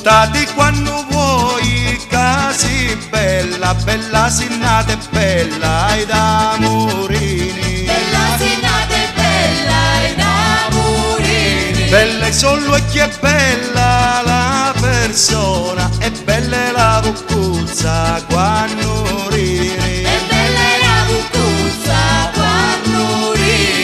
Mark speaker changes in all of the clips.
Speaker 1: Portati quando vuoi, casi bella, bella sinnata e bella ai damurini.
Speaker 2: Bella sinnata e bella ai damurini.
Speaker 1: Bella è solo e che è bella la persona, e bella è la cuccuzza quando ridi.
Speaker 2: E bella è la cuccuzza quando ridi.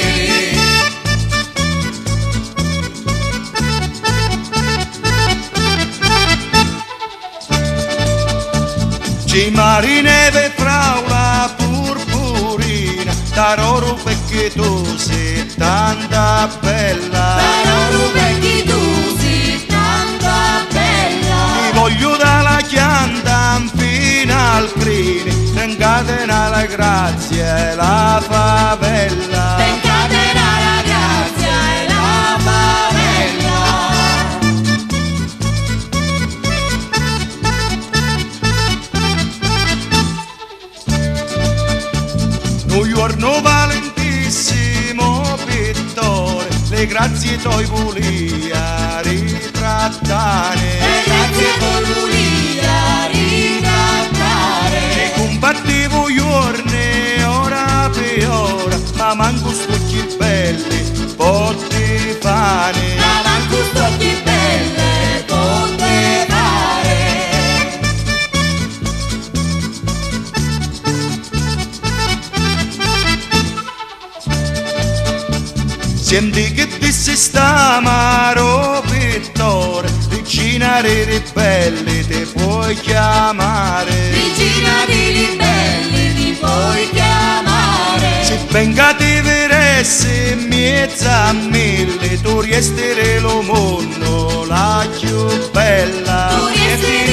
Speaker 1: Ci marineve fra una purpurina, taroro perché tu sei tanta bella.
Speaker 2: Taroro perché tu sei tanta bella.
Speaker 1: Ti voglio dalla chianta fino al crini, t'encatena la grazia e la favella.
Speaker 2: T'encatena la grazia e la favella.
Speaker 1: Un giorno valentissimo pittore, le grazie tuoi volia ritrattare.
Speaker 2: Le grazie poi volia ritrattare.
Speaker 1: Ci combattevo giorni ora per ora, ma manco stucchi belli potti fare.
Speaker 2: Ma manco stocchi belle pote fare.
Speaker 1: Senti che disse sta amaro pittore, regina dei ribelli ti puoi chiamare.
Speaker 2: Regina di ribelli ti puoi chiamare.
Speaker 1: Se venga ti veresse mezza a mille, tu riestere lo mondo la più bella.
Speaker 2: Tu riesci